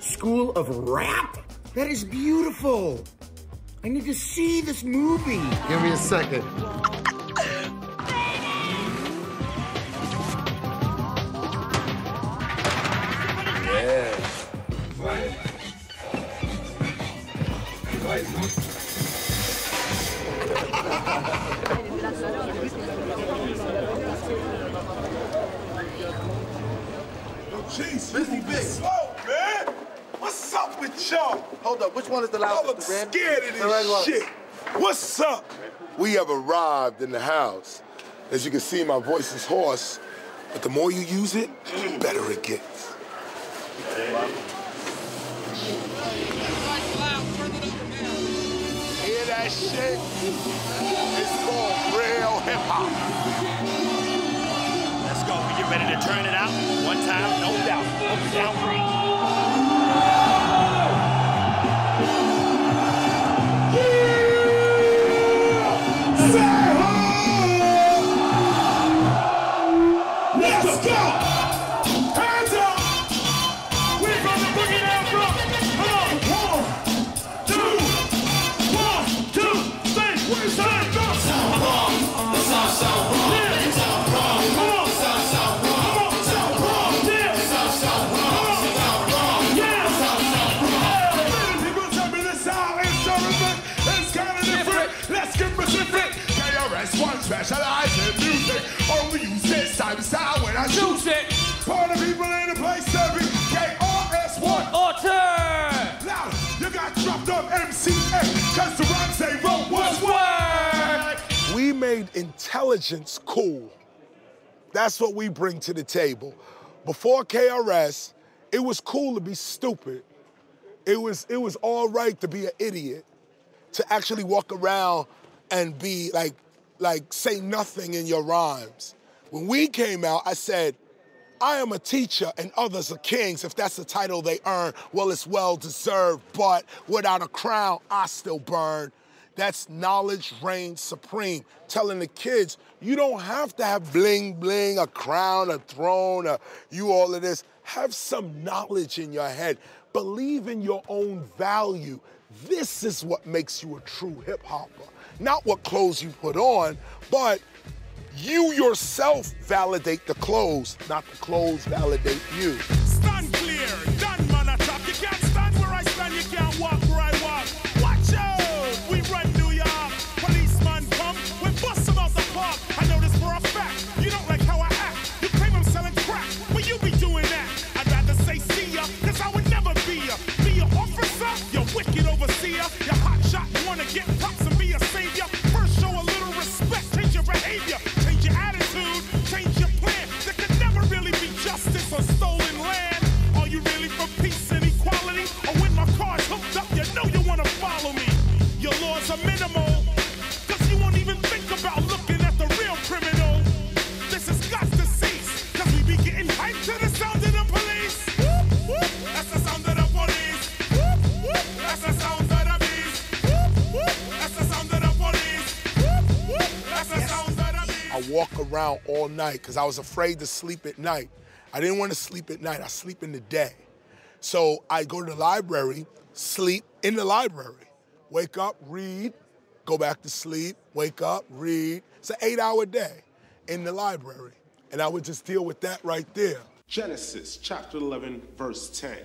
School of Rap? That is beautiful. I need to see this movie. Give me a second. Yeah. Jeez, busy big. Slow, man. What's up with y'all? Hold up, which one is the loudest? Y'all look scared of this shit. What's up? We have arrived in the house. As you can see, my voice is hoarse, but the more you use it, the better it gets. Hear that shit? It's called real hip-hop. Let's go. We get ready to turn it out. One time, no doubt. Up, down, three. Let's go! Hands up! We're gonna bring it out from. Come on! 1, 2, 1, 2, 3. Where's that? Go! Sound wrong. It sounds so wrong. Yeah. It sounds wrong. Come on. It sounds so wrong. Come on. It sounds wrong. Yeah. It sounds so wrong. It sounds wrong. Yeah. It sounds so wrong. Many people tell me this sound is so different. It's kind of different. Let's get specific. KRS-One specializes in music. Only use this type of style when I choose it. Part of people in the place serving KRS-One. ARTE! Now, you got dropped up MCA, cause the rhymes they wrote was word. We made intelligence cool. That's what we bring to the table. Before KRS, it was cool to be stupid. It was all right to be an idiot, to actually walk around and be like say nothing in your rhymes. When we came out, I said, I am a teacher and others are kings. If that's the title they earn, well, it's well-deserved, but without a crown, I still burn. That's knowledge reigns supreme. Telling the kids, you don't have to have bling bling, a crown, a throne, you all of this. Have some knowledge in your head. Believe in your own value. This is what makes you a true hip-hopper. Not what clothes you put on, but you yourself validate the clothes, not the clothes validate you. Stand clear, done man attack. You can't stand where I stand, you can't walk where I walk. Watch out, we run New York. Policeman come, we bust them out the park. I know this for a fact, you don't like how I act. You claim I'm selling crack, well you be doing that. I'd rather say see ya, cause I would never be ya. Be a officer, you wicked overseer. You hot shot, wanna get props and be a savior. First show a little respect, change your behavior. Change your attitude, change your plan. There could never really be justice on stolen land. Are you really for peace and equality? Or when my car's hooked up, you know you wanna follow me. Your laws are minimal, cause you won't even think about looking at the real criminal. This has got to cease, cause we be getting hyped to the sound of the police. Whoop, whoop, that's the sound of the police. Whoop, whoop, that's the sound of the beast. Whoop, whoop, that's the sound of the police. Whoop, whoop, that's the sound of the beast. I walk around all night because I was afraid to sleep at night. I didn't want to sleep at night, I sleep in the day. So I go to the library, sleep in the library. Wake up, read, go back to sleep, wake up, read. It's an 8-hour day in the library. And I would just deal with that right there. Genesis chapter 11, verse 10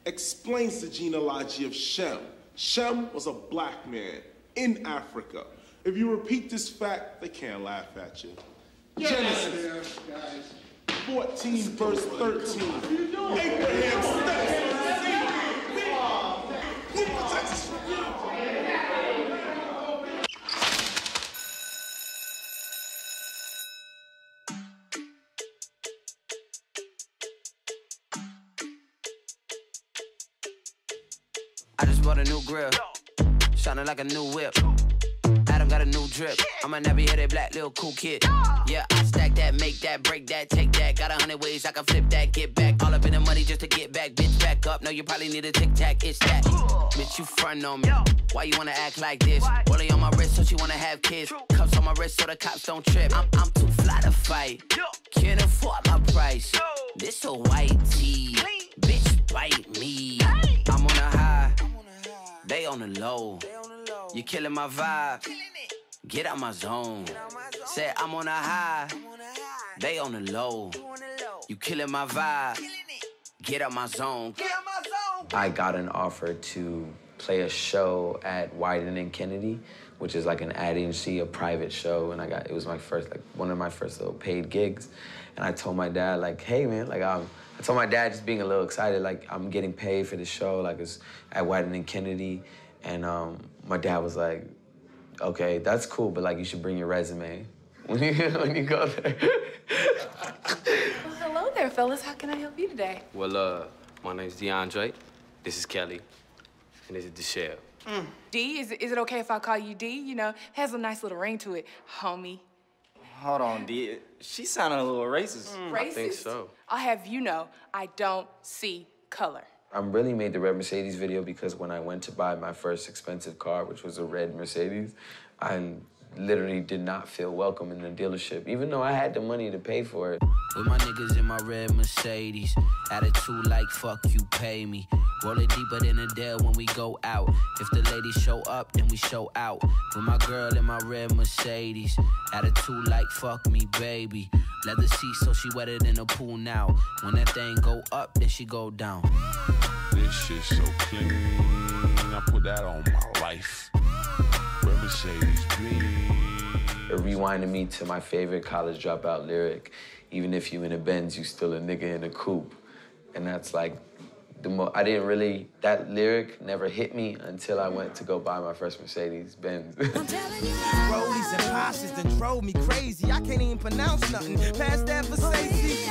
explains the genealogy of Shem. Shem was a black man in Africa. If you repeat this fact, they can't laugh at you. Genesis 14, verse 13. Abraham steps. I just bought a new grill, shining like a new whip. Adam got a new drip. I'm a nappy-headed black little cool kid. Yeah, I stack that, make that, break that, take that. Got 100 ways I can flip that, get back. All up in the money just to get back. Bitch, back up. No, you probably need a tic-tac. It's that. Bitch, you front on me. Why you wanna act like this? Rollie on my wrist so she wanna have kids. Cuffs on my wrist so the cops don't trip. I'm too fly to fight. Can't afford my price. This a white tee. Bitch, bite me. on the low. You killing my vibe. Get out my zone. Said I'm on a high. They on the low. You killing my vibe. Get out my zone. I got an offer to play a show at Wyden and Kennedy, which is like an ad agency, a private show, and it was my first, like one of my first little paid gigs. And I told my dad, like, hey man, like I told my dad, just being a little excited, like I'm getting paid for the show, like it's at Wyden and Kennedy. And my dad was like, okay, that's cool, but like you should bring your resume when you go there. Well, hello there, fellas. How can I help you today? Well, my name's DeAndre. This is Kelly. And this is Deshelle. D, is it okay if I call you D? You know, has a nice little ring to it, homie. Hold on, D. She sounded a little racist. Racist? I think so. I'll have you know, I don't see color. I really made the red Mercedes video because when I went to buy my first expensive car, which was a red Mercedes, I literally did not feel welcome in the dealership, even though I had the money to pay for it. With my niggas in my red Mercedes. Attitude like fuck you pay me. Roll it deeper than a Dell when we go out. If the ladies show up, then we show out. With my girl in my red Mercedes. Attitude like fuck me, baby. Leather seats so she wetter than a pool now. When that thing go up, then she go down. This shit so clean. I put that on my life. Red Mercedes, It rewinded me to my favorite college dropout lyric. Even if you in a Benz, you still a nigga in a coupe. And that's like, that lyric never hit me until I went to go buy my first Mercedes Benz. Rollies and posses done drove me crazy. I can't even pronounce nothing past that Versace.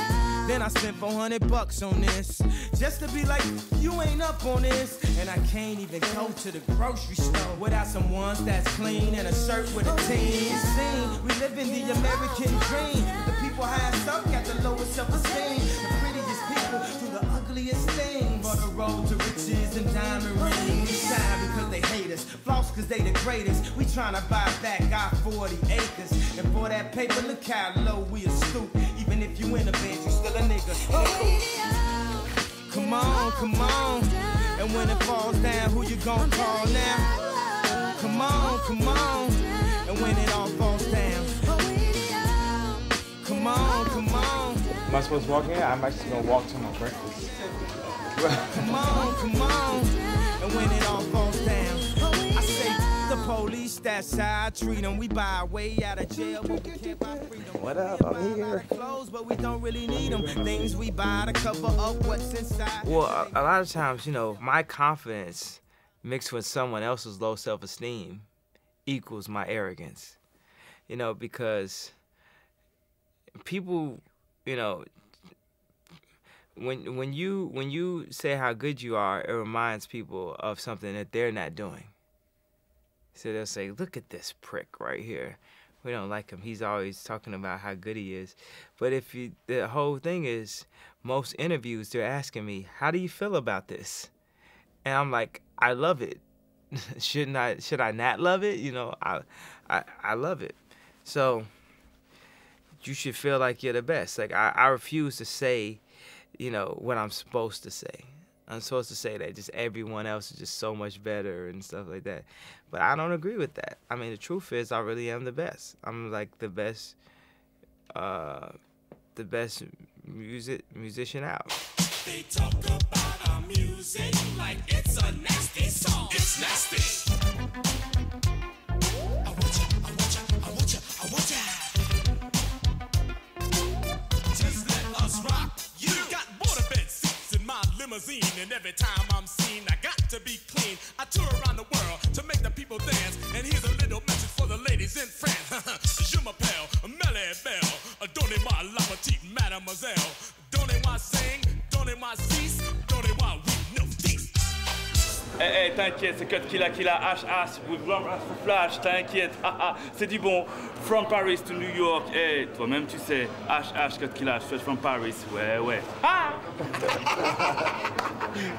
Then I spent $400 on this, just to be like, you ain't up on this. And I can't even go to the grocery store without some ones that's clean and a shirt with a team. Scene, we live in the American dream. The people highest up got the lowest self-esteem. The prettiest people do the ugliest things. For the road to riches and diamond rings. Shine because they hate us, floss because they the greatest. We tryna buy back our 40 acres. And for that paper, look how low we are stoop. Even if you in a bench, you still a nigga. Come on, come on. And when it falls down, who you gon' call now? Come on, come on. And when it all falls down. Come on, come on. Am I supposed to walk in? I'm actually gonna walk to my breakfast. Come on, come on. And when it all falls down, I say the police, that's how I treat them. We buy our way out of jail, but we can't buy freedom. What up? I'm here. Clothes, but we don't really need them. Things we buy to cover up what's inside. Well, a lot of times, you know, my confidence mixed with someone else's low self-esteem equals my arrogance. You know, because people, you know, when you say how good you are, it reminds people of something that they're not doing. So they'll say, look at this prick right here. We don't like him. He's always talking about how good he is. But the whole thing is, most interviews, they're asking me, how do you feel about this? And I'm like, I love it. Should I not love it? You know, I love it. So you should feel like you're the best. Like I refuse to say, you know, what I'm supposed to say. I'm supposed to say that just everyone else is just so much better and stuff like that. But I don't agree with that. I mean, the truth is I really am the best. I'm like the best musician out. They talk about our music like it's a nasty song. It's nasty. I want ya. Just let us rock. You got waterbed seats in my limousine, and every time I'm seen, I got to be clean. I tour around the world to make the people dance, and here's a little message for the ladies in France. Je m'appelle Melly Belle, donnez-moi la petite mademoiselle. Donnez-moi sing, donnez-moi six, donnez-moi oui, neuf, dix. Hey, t'inquiète, c'est Cut Killa H with Rum Flash, t'inquiète, c'est du bon. From Paris to New York, hey, toi-même tu sais, Cut Killa, straight from Paris, ouais.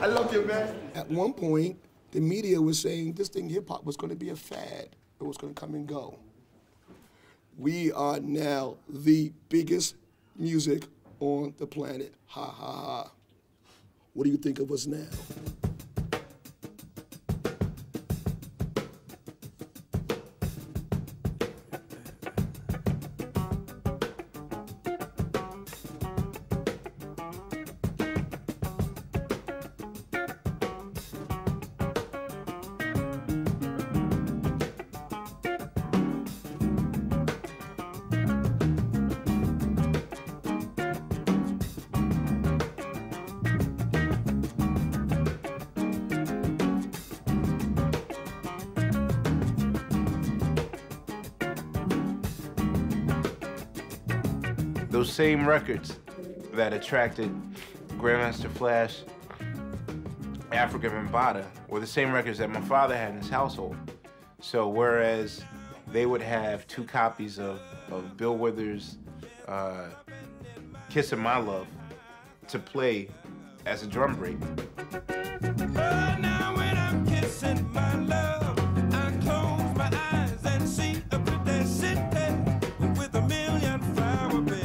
I love you, man. At one point, the media was saying this thing, hip-hop, was going to be a fad. It was going to come and go. We are now the biggest music on the planet. Ha, ha, ha. What do you think of us now? Those same records that attracted Grandmaster Flash, Africa Bambaataa were the same records that my father had in his household. So whereas they would have 2 copies of Bill Withers' Kissin' My Love to play as a drum break. Now when I'm kissing my love, I close my eyes and see a pretty city with a million flower beds.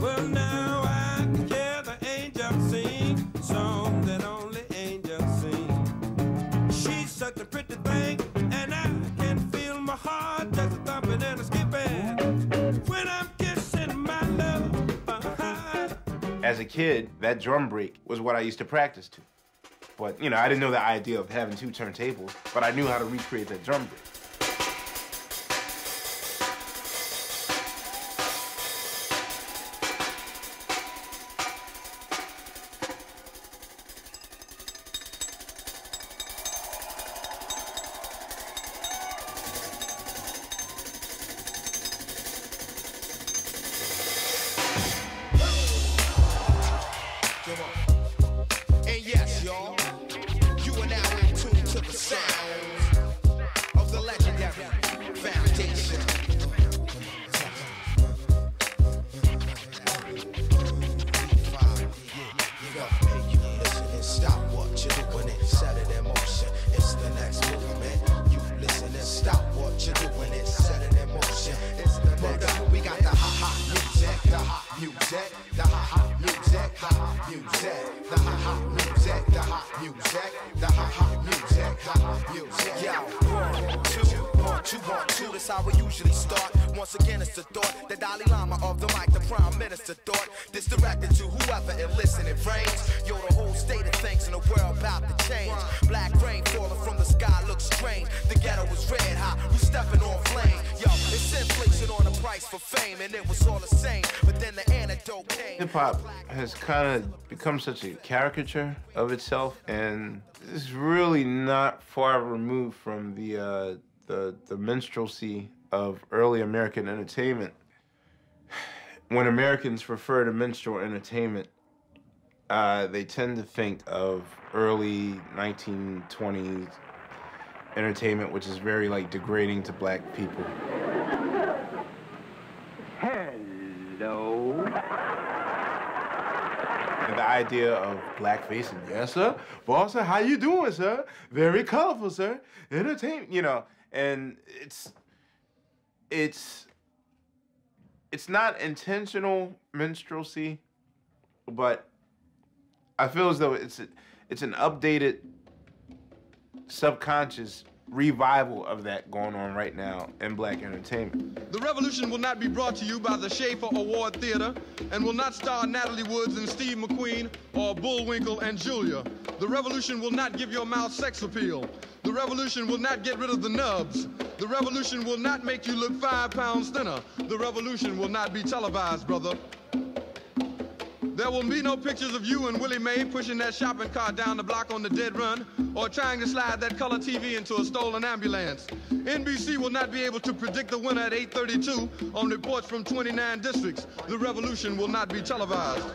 Well, now I can hear the angels sing songs that only angels sing. She's such a pretty thing, and I can feel my heart just a thumping and a skipping when I'm kissing my love. As a kid, that drum break was what I used to practice to. But, you know, I didn't know the idea of having 2 turntables, but I knew how to recreate that drum break. And yes, y'all, you are now in tune to the sounds of the legendary foundation. You listen and stop what you're doing and set it in motion. It's the next movement. You listen and stop what you're doing and set it in motion. It's the next. We got the ha-ha music, the hot music, the ha-ha music, ha-ha music, the ha-ha music, the hot music, the ha-ha music, the hot music. Yo, 1, 2, that's how we usually start. Once again, it's the thought, the Dalai Lama of the mic, the Prime Minister thought. This directed to whoever and listen, it rains. Yo, the whole state of things in the world about to change. Black rain falling from the sky looks strange. The ghetto was red hot, we stepping on flame. Yo, it's inflation on the price for fame, and it was all the same. But then the antidote came. Hip-hop has kind of become such a caricature of itself, and it's really not far removed from the minstrelsy of early American entertainment. When Americans refer to minstrel entertainment, they tend to think of early 1920s entertainment, which is very like degrading to black people. Hello. And the idea of blackface and yes, sir, boss, sir, how you doing, sir? Very colorful, sir. Entertainment, you know, and it's not intentional minstrelsy, but I feel as though it's an updated subconscious revival of that going on right now in black entertainment. The revolution will not be brought to you by the Schaefer Award Theater and will not star Natalie Woods and Steve McQueen or Bullwinkle and Julia. The revolution will not give your mouth sex appeal. The revolution will not get rid of the nubs. The revolution will not make you look 5 pounds thinner. The revolution will not be televised, brother. There will be no pictures of you and Willie Mae pushing that shopping cart down the block on the dead run or trying to slide that color TV into a stolen ambulance. NBC will not be able to predict the winner at 8:32 on reports from 29 districts. The revolution will not be televised.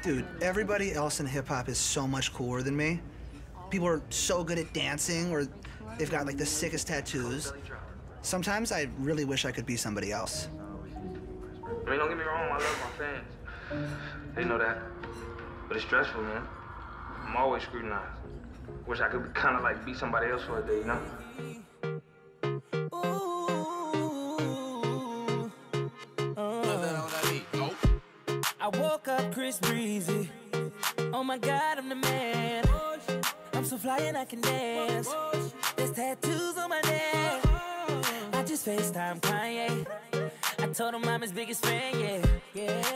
Dude, everybody else in hip-hop is so much cooler than me. People are so good at dancing or they've got like the sickest tattoos. Sometimes I really wish I could be somebody else. I mean, don't get me wrong, I love my fans. They know that. But it's stressful, man. I'm always scrutinized. Wish I could kind of like be somebody else for a day, you know? I woke up Chris Breezy. Oh my God, I'm the man. I'm so fly and I can dance. There's tattoos on my neck. I just FaceTime Kanye. I told him I'm his biggest fan, yeah.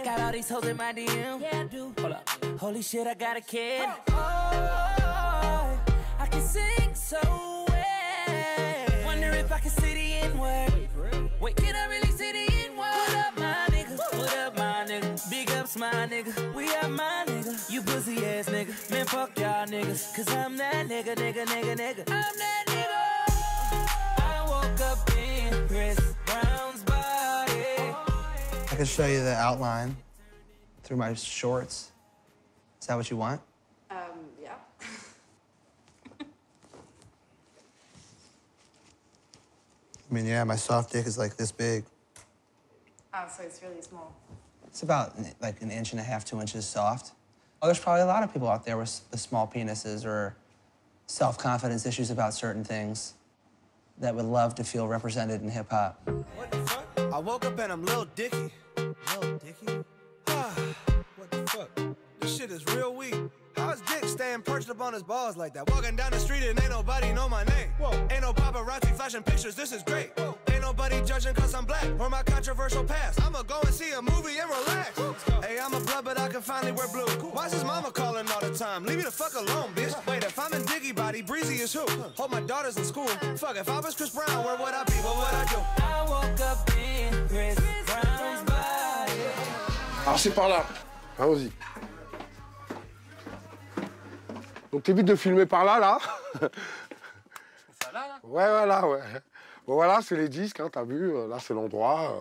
Got all these hoes in my DM. Yeah, I do. Hold up. Holy shit, I got a kid. Oh, I can sing so well. Wonder if I can say the N-word. Wait, can I really say the N-word? What up, my nigga? What up, my nigga? Big ups, my nigga. We are my nigga. You pussy ass nigga. Man, fuck y'all niggas. Cause I'm that nigga, nigga. I'm that nigga. I woke up in Chris Brown I could show you the outline through my shorts. Is that what you want? Yeah. I mean, yeah, my soft dick is like this big. Oh, so it's really small. It's about like 1.5 inches, 2 inches soft. Oh, there's probably a lot of people out there with small penises or self-confidence issues about certain things that would love to feel represented in hip-hop. What the fuck? I woke up and I'm Lil Dicky. Lil Dicky? What the fuck? This shit is real weak. How is Dick staying perched up on his balls like that? Walking down the street and ain't nobody know my name. Whoa. Ain't no paparazzi flashing pictures, this is great. Whoa. Ain't nobody judging cause I'm black or my controversial past. I'ma go and see a movie and relax. Hey, I'm a blood, but I can finally wear blue. Why's his mama calling all the time? Leave me the fuck alone, bitch. Wait, if I'm in Diggy body, Breezy is who? Hope my daughter's in school. Fuck, if I was Chris Brown, where would I be? What would I do? I woke up in Chris Brown's body. Alors c'est par là. Allons-y. Donc t'évites de filmer par là, là. Ça là, là? Ouais, voilà, ouais. Bon, voilà, c'est les disques, hein, t'as vu. Là, c'est l'endroit.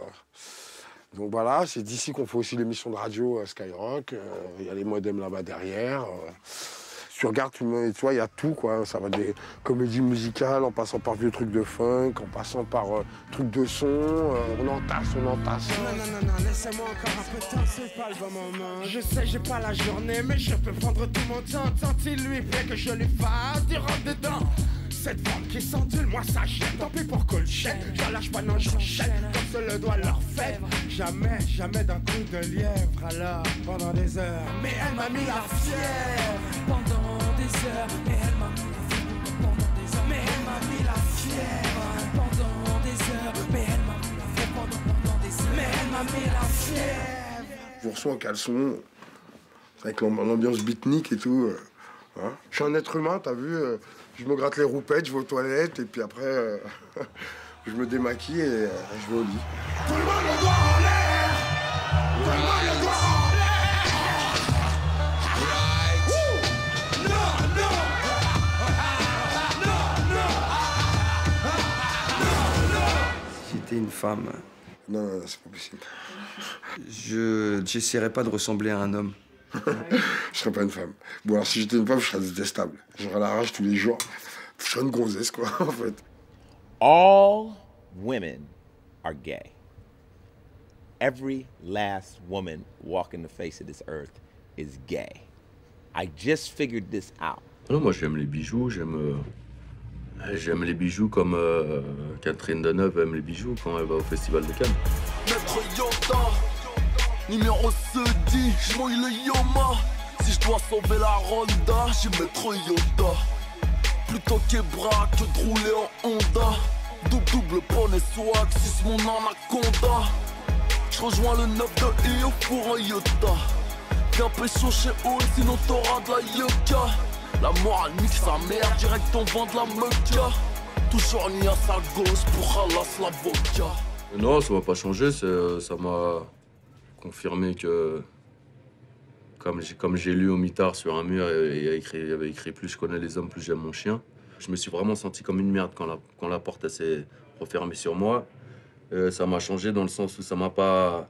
Donc voilà, c'est d'ici qu'on fait aussi l'émission de radio Skyrock. Il y a les modems là-bas derrière. Si tu regardes, tu vois, il y a tout, quoi. Ça va des comédies musicales, en passant par vieux trucs de funk, en passant par trucs de son. On entasse. Non, laissez-moi encore un peu de temps, c'est pas le bon moment. Je sais, j'ai pas la journée, mais je peux prendre tout mon temps. Tant il lui plaît que je lui fasse du rentre dedans. Cette femme qui s'endule, moi ça gêne. Tant pis pour Colchette, je lâche pas, non, j'enchaîne. Comme se le doit leur fête. Jamais d'un coup de lièvre. Alors, pendant des heures, mais elle m'a mis la fièvre. Pendant des heures, mais elle m'a mis la fièvre. Pendant des heures, mais elle m'a mis la fièvre. Pendant des heures, mais elle m'a mis la fièvre. Pendant des heures, mais elle m'a mis la fièvre. Je reçois en caleçon, avec l'ambiance beatnik et tout. Hein. Je suis un être humain, t'as vu. Je me gratte les roupettes, je vais aux toilettes, et puis après, je me démaquille et je vais au lit. Tout le monde le doigt en l'air. Tout le monde le doigt en l'air. Right. Non. Si j'étais une femme... Non, c'est pas possible. J'essaierais pas de ressembler à un homme. Je serais pas une femme. Bon, alors si j'étais une femme, je serais détestable. J'aurais la rage tous les jours. Je serais une gonzesse, quoi, en fait. All women are gay. Every last woman walking the face of this earth is gay. I just figured this out. Non, moi j'aime les bijoux, j'aime les bijoux comme Catherine Deneuve aime les bijoux quand elle va au Festival de Cannes. Numéro se dit, j'mouille le Yoma. Si je dois sauver la Ronda, j'y mettrai Yoda. Plutôt qu'Ebra que de rouler en Honda. Double poney swag, 6 mon anaconda. J'rejoins le 9 de Io pour un Yota. Viens pécho chez Oul, sinon t'auras de la Yoka. La morale nique sa mère, direct on vend de la Mecca. Toujours ni à sa gauche pour Halas l'avocat. Non, ça m'a pas changé, ça m'a confirmé que, comme j'ai lu au mitard sur un mur, il y avait écrit « Plus je connais les hommes, plus j'aime mon chien ». Je me suis vraiment senti comme une merde quand la porte s'est refermée sur moi. Ça m'a changé dans le sens où ça m'a pas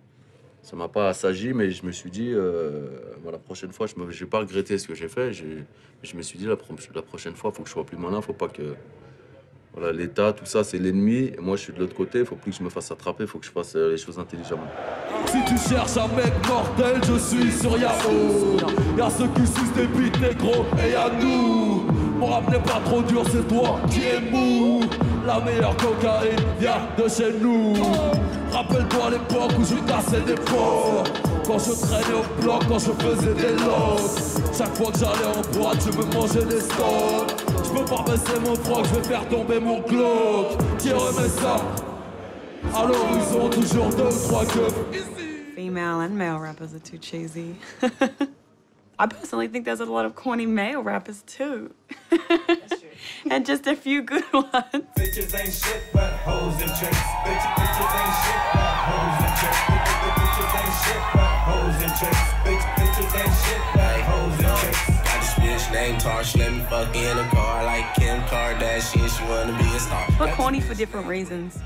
assagi, mais je me suis dit, la prochaine fois, je n'ai pas regretté ce que j'ai fait. Je me suis dit, la prochaine fois, il faut que je sois plus malin, il ne faut pas que... Voilà, l'État, tout ça, c'est l'ennemi. Et moi, je suis de l'autre côté. Il ne faut plus que je me fasse attraper. Il faut que je fasse les choses intelligemment. Si tu cherches un mec mortel, je suis sur Yahoo. Y'a ceux qui sucent des bites négro et y'a nous. Mon rap n'est pas trop dur, c'est toi qui es mou. La meilleure cocaïne vient de chez nous. Rappelle-toi l'époque où je cassais des porcs. Quand je traînais au bloc, quand je faisais des logs. Chaque fois que j'allais en boîte, je me mangeais des stocks. Je peux pas baisser mon froc, je vais faire tomber mon cloque. Qui remet ça à l'horizon, toujours 2 ou 3 keufs. Female and male rappers are too cheesy. I personally think there's a lot of corny male rappers too. That's true. And just a few good ones. Bitches ain't shit but hoes and tricks. Bitches ain't shit but hoes and tricks. Bitches ain't shit but hoes and tricks. Bitches ain't shit but hoes and tricks. Got this bitch named Tarsh, let me fuck in a car like Kim Kardashian. She wanna be a star. But corny for different reasons.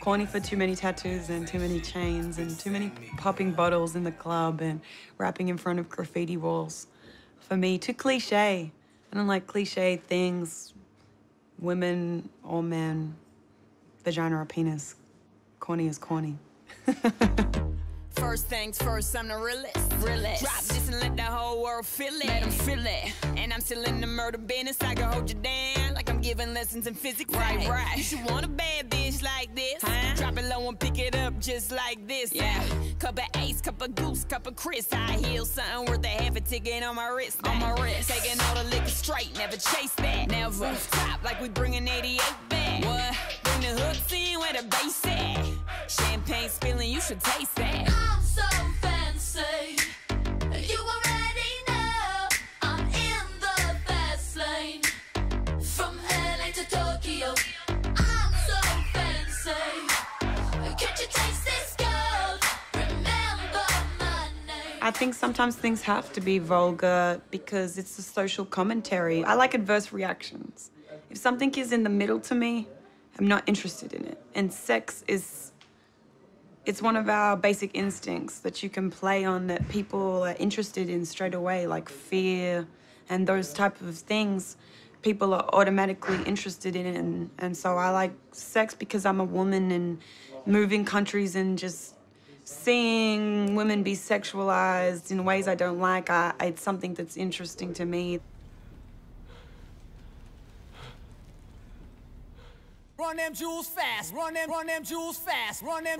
corny for too many tattoos and too many chains and too many popping bottles in the club and rapping in front of graffiti walls. For me, too cliche. I don't like cliche things. Women or men, vagina or penis. Corny is corny. First things first, I'm the realest. Drop this and let the whole world feel it. Let them feel it. And I'm still in the murder business. I can hold you down like I'm giving lessons in physics. Right. You should want a bad bitch like this. Huh? Drop it low and pick it up just like this. Yeah. Cup of ace, cup of goose, cup of Chris. I heal something worth a half a ticket on my wrist. Taking all the liquor straight, never chase that. Never rooftop like we bringing 88 back. What? Bring the hooks in where the bass at. Champagne spilling, you should taste that. I'm so fancy, you already know I'm in the fast lane. From LA to Tokyo, I'm so fancy. Can't you taste this gold? Remember my name. I think sometimes things have to be vulgar because it's a social commentary. I like adverse reactions. If something is in the middle to me, I'm not interested in it. And sex is, it's one of our basic instincts that you can play on that people are interested in straight away, like fear and those type of things. People are automatically interested in it. And so I like sex because I'm a woman and moving countries and just seeing women be sexualized in ways I don't like. It's something that's interesting to me. Run them jewels fast, run them jewels fast, run them,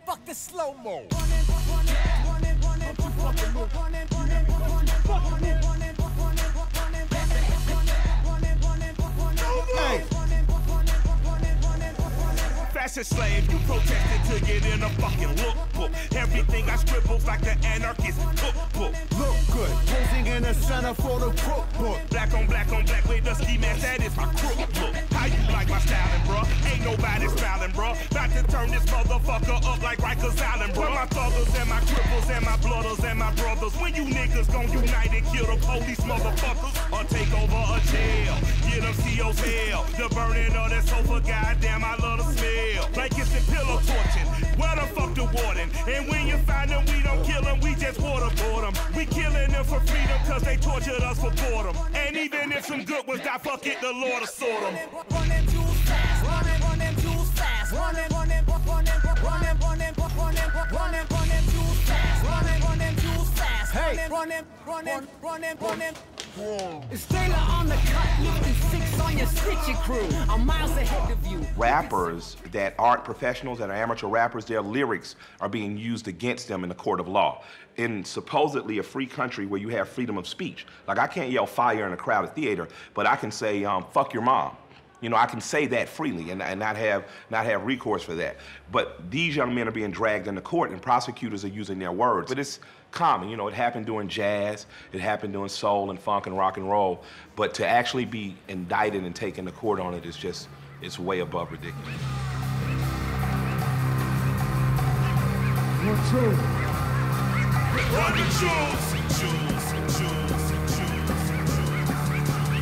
fuck the slow-mo. Hey. Fashion slave, you protested to get in a fucking lookbook. Everything I scribbled like the anarchist cookbook. Look good, posing in the center for the cookbook. Black on black with the ski mask, that is my crook look. How you like my styling, bruh? Ain't nobody smiling, bruh. About to turn this motherfucker up like Rikers Island, bruh. My thuggers and my cripples and my blooders and my brothers. When you niggas gon' unite and kill the police motherfuckers or take over a jail, get them CO's hell. The burning of that sofa, goddamn, I love the smell. Blankets and pillow torching, where the fuck the warden? And when you find them, we don't kill them, we just waterboard them. We killing them for freedom, cause they tortured us for boredom. And even if some good ones die, fuck it, the Lord will sort them. Run them jewels fast, run them jewels fast, run them jewels fast, run them jewels fast. Hey, run them. It's Taylor on the cut, lifting 6 on your stitching crew. I'm miles ahead of you. Rappers that aren't professionals, that are amateur rappers, their lyrics are being used against them in the court of law. In supposedly a free country where you have freedom of speech. Like, I can't yell fire in a crowded theater, but I can say, fuck your mom. You know, I can say that freely and not have recourse for that. But these young men are being dragged into court and prosecutors are using their words. But it's common, you know, it happened during jazz, it happened during soul and funk and rock and roll. But to actually be indicted and taken to court on it is just, it's way above ridiculous. 1, 2. Run the jewels.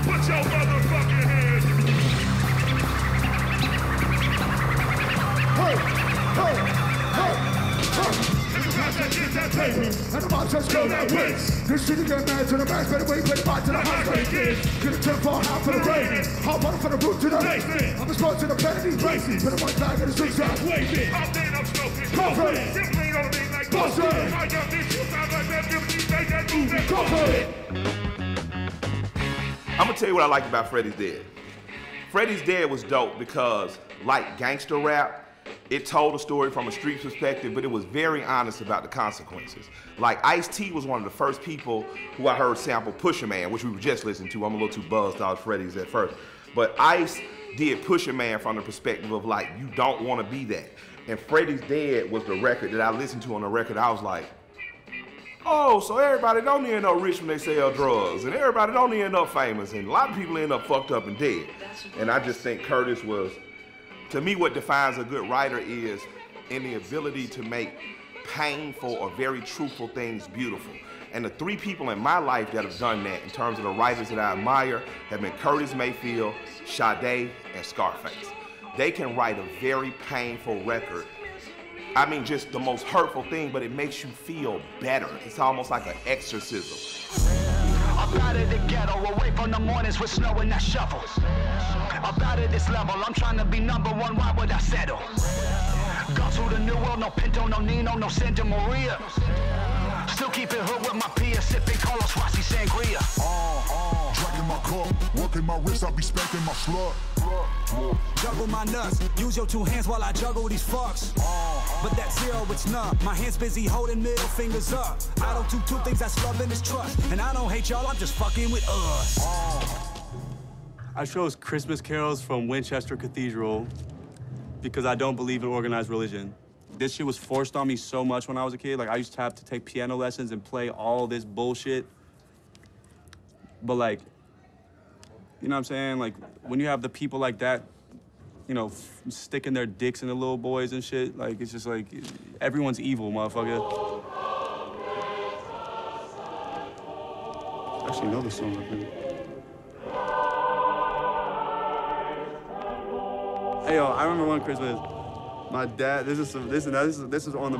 Put your motherfucking hands. And the mob says go that way. This city get mad to the max, better wait, play the bot to the highway. Get a 10 for half for the rain. Hop on for the root to the basement. I'm a sport to the penny. Put a white flag in the zigzag. I'm dead, I'm smoking. Go for it. Just lean on me like Boss it. I got this, you sound like that 50, make that move. Go for it. I'm gonna tell you what I liked about Freddie's Dead. Freddie's Dead was dope because, like gangster rap, it told a story from a street perspective, but it was very honest about the consequences. Like, Ice-T was one of the first people who I heard sample Pusha Man, which we were just listening to. I'm a little too buzzed off Freddie's at first. But Ice did Pusha Man from the perspective of, like, you don't want to be that. And Freddie's Dead was the record that I listened to on the record. I was like, oh, so everybody don't end up rich when they sell drugs, and everybody don't end up famous, and a lot of people end up fucked up and dead. And I just think Kurtis was, to me, what defines a good writer is in the ability to make painful or very truthful things beautiful. And the 3 people in my life that have done that in terms of the writers that I admire have been Curtis Mayfield, Sade, and Scarface. they can write a very painful record. I mean, just the most hurtful thing, but it makes you feel better. It's almost like an exorcism. I'm out of the ghetto, away from the mornings with snow and that shovel. I'm out of this level, I'm trying to be number one, why would I settle? Go to the new world, no Pinto, no Nino, no Santa Maria. Still keep it hood with my peers, sipping Carlos Rossi Sangria. Dragging my cup, working my wrist, I be spanking my slut. Juggle my nuts, use your two hands while I juggle these fucks. But that's zero, it's none. My hands busy holding middle fingers up. I don't do two things, that's love and it's trust. And I don't hate y'all, I'm just fucking with us. I chose Christmas carols from Winchester Cathedral because I don't believe in organized religion. This shit was forced on me so much when I was a kid. Like, I used to have to take piano lessons and play all this bullshit. But, like, you know what I'm saying? Like, when you have the people like that, you know, sticking their dicks in the little boys and shit, like, it's just like, everyone's evil, motherfucker. I actually know this song, I think. Hey, yo, I remember one Christmas, my dad, this is on the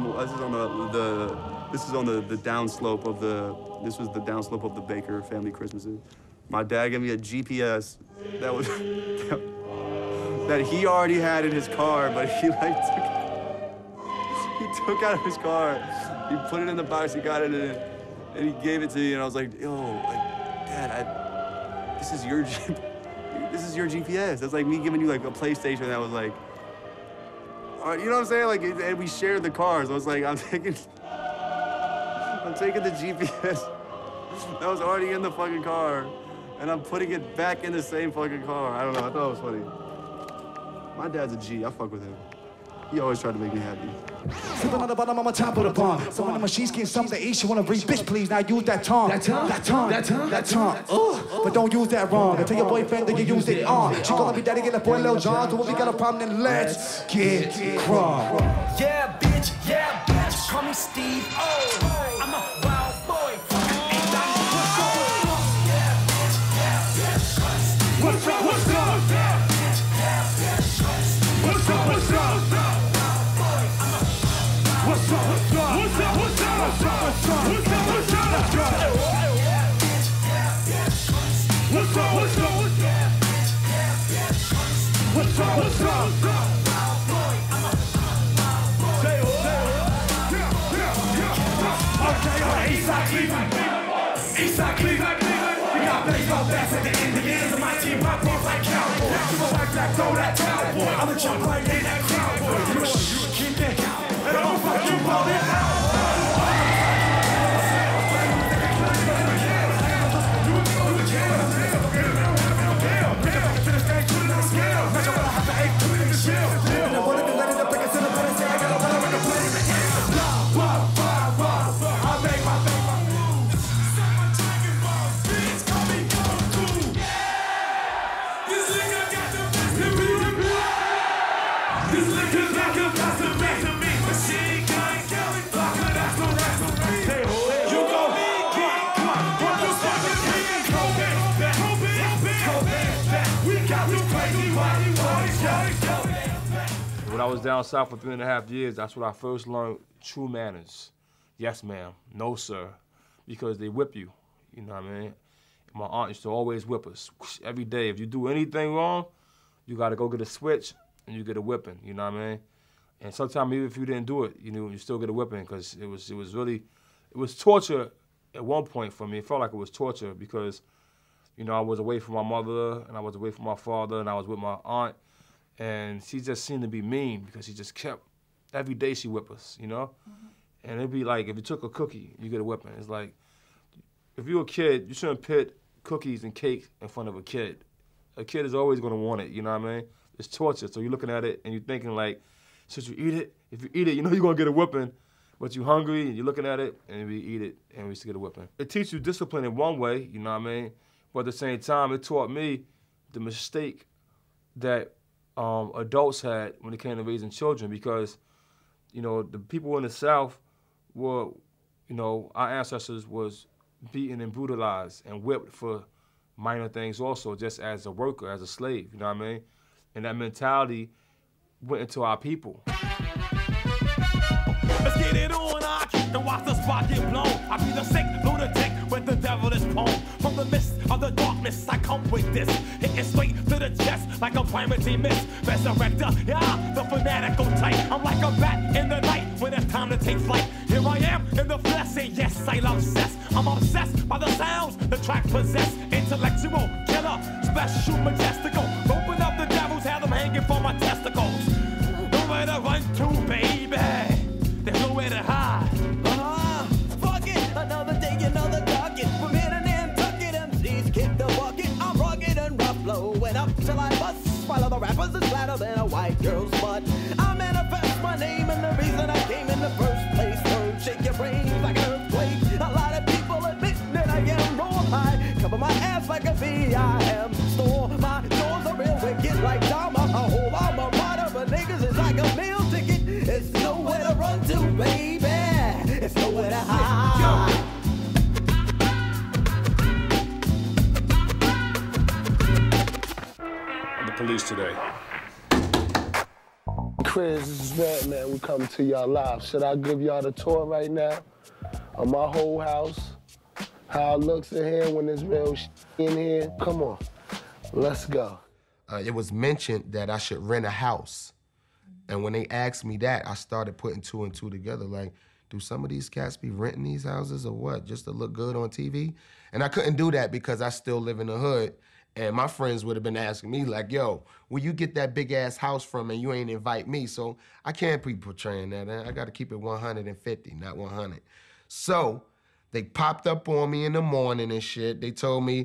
downslope of this was the downslope of the Baker family Christmases. My dad gave me a GPS that was, that he already had in his car, but he like took out of his car, he put it in the box, he got it in it, and he gave it to me, and I was like, yo, like, Dad, this is your GPS. That's like me giving you like a PlayStation that was like, you know what I'm saying? Like, and we shared the cars. I was like, I'm taking the GPS that was already in the fucking car, and I'm putting it back in the same fucking car. I don't know, I thought it was funny. My dad's a G, I fuck with him. He always tried to make me happy. Sipping on the bottom, I'm on top of the bomb. Someone in the machines getting something to eat. She wanna breathe, bitch, please. Now use that tongue. That tongue. But don't use that wrong. And tell your boyfriend that you used it on. She gonna be daddy, get a boy, Lil John. So when we got a problem, then let's get crunk. Yeah, bitch, call me Steve. Oh, I'm a wild boy. What's up? What's up? What's up? What's up? What's up? What's up? What's up? What's up? What's up? What's up? What's up? Let's go. What's up? What's up? What's up? What's up? Say okay, Eastside Cleveland. Eastside Cleveland. We got baseball bats at the end of the year. My team rock off like cowboys. You go like that, throw that cowboy. I'ma jump right in that crowd, boy. You keep it. And I'm gonna fuck you all in out. When I was down south for 3.5 years, that's when I first learned true manners. Yes, ma'am. No, sir. Because they whip you. You know what I mean? My aunt used to always whip us every day. If you do anything wrong, you got to go get a switch and you get a whipping. You know what I mean? And sometimes even if you didn't do it, you still get a whipping because it was torture at one point for me. It felt like it was torture because, I was away from my mother and I was away from my father and I was with my aunt. And she just seemed to be mean because she just kept, every day she whipped us, And it'd be like, if you took a cookie, you get a whipping. It's like, if you're a kid, you shouldn't put cookies and cake in front of a kid. A kid is always gonna want it, you know what I mean? It's torture, so you're looking at it and you're thinking like, should you eat it? If you eat it, you're gonna get a whipping, but you're hungry and you're looking at it and we eat it and we still get a whipping. It teaches you discipline in one way, you know what I mean? But at the same time, it taught me the mistake that adults had when it came to raising children because, the people in the South were, our ancestors was beaten and brutalized and whipped for minor things also, just as a worker, as a slave, you know what I mean? And that mentality went into our people. Let's get it on, I keep the watch the spot get blown. I be the sick lunatic with the devilish poem. From the mist of the darkness, I come with this. Hitting straight to the chest like a primacy miss. Resurrector, yeah, the fanatical type. I'm like a bat in the night when it's time to take flight. Here I am in the flesh, and yes, I love cess. I'm obsessed by the sounds the track possess. Intellectual, killer, special, majestical. Open up the devils, have them hanging from my testicles. Nowhere to run to, baby. There's nowhere to hide. Fuck it, another day, another target. From here and then, tuck it, MCs kick the bucket. I'm rugged and rough, blowing up till I bust. While other rappers is flatter than a white girl's butt. I manifest my name and the reason I came in the first place. Word, shake your brains like an earthquake. A lot of people admit that I am raw high. Cover my ass like a bee, I am. Store my doors are real wicked like Dharma. A whole alma mater for niggas is like a meal ticket. It's nowhere to run to, baby. It's nowhere to hide. The police today. Chris, this is Redman. We coming to y'all live. Should I give y'all the tour right now of my whole house? How it looks in here when there's real in here? Come on, let's go. It was mentioned that I should rent a house. And when they asked me that, I started putting two and two together. Like, do some of these cats be renting these houses or what? Just to look good on TV? And I couldn't do that because I still live in the hood. And my friends would have been asking me like, yo, where you get that big ass house from and you ain't invite me? So I can't be portraying that. I gotta keep it 150, not 100. So they popped up on me in the morning and shit. They told me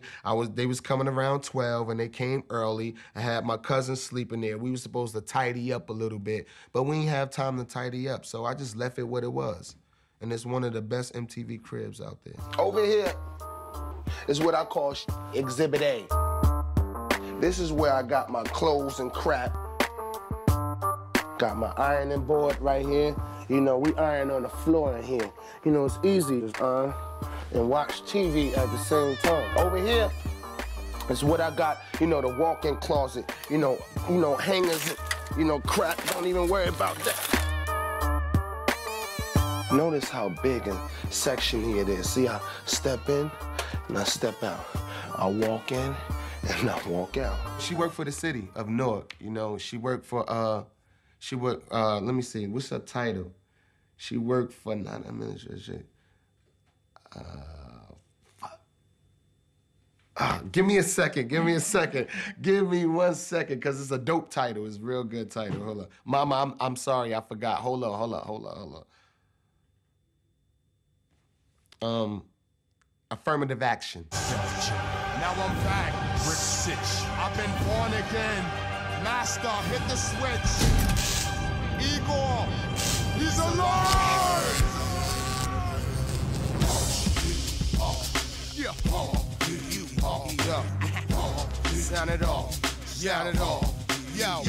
they was coming around 12 and they came early. I had my cousin sleeping there. We were supposed to tidy up a little bit, but we didn't have time to tidy up. So I just left it what it was. And it's one of the best MTV cribs out there. Over here is what I call Exhibit A. This is where I got my clothes and crap. Got my ironing board right here. You know, we iron on the floor in here. You know, it's easy to and watch TV at the same time. Over here is what I got, you know, the walk-in closet. You know, hangers, you know, crap. Don't even worry about that. Notice how big and sectiony it is. See, I step in and I step out. I walk in and I walk out. She worked for the city of Newark, you know. She worked for, let me see, what's her title? She worked for, not administration. Give me a second, give me a second. Give me 1 second, because it's a dope title. It's a real good title. Hold on. Mama, I'm sorry, I forgot. Hold on. Affirmative action. Now I'm back, Rick Sitch. I've been born again. Master, hit the switch. Igor, he's alive! Sound it off. Sound it off. Yo,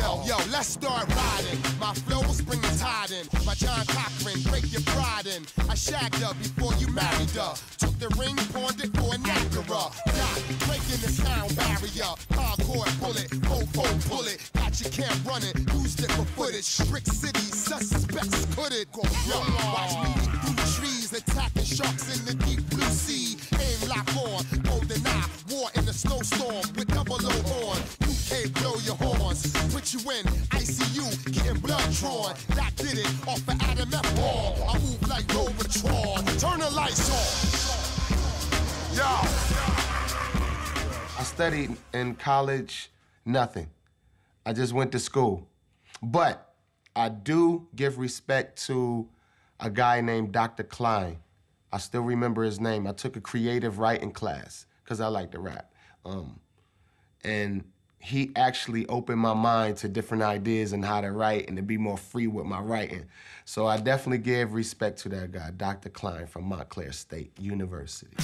let's start riding. My flows bring the tide in. My John Cochran, break your pride in. I shagged her before you married her. Took the ring, pawned it for a Niagara. Got breaking the sound barrier. Hardcore bullet, fofo bullet. Got your camp running, used it for footage. Brick City, suspects could it. Yo, watch me through trees, attacking sharks in the deep blue sea. Aim lock on, golden eye, war in the snowstorm with double O on. UK blow your horns. Put you in ICU, getting blood drawn. That did it off of Adam F. Ball. I move like Robotron. Turn the lights on. Yo. I studied in college, nothing. I just went to school. But I do give respect to a guy named Dr. Klein. I still remember his name. I took a creative writing class because I like to rap. And he actually opened my mind to different ideas and how to write and to be more free with my writing. So I definitely give respect to that guy, Dr. Klein from Montclair State University.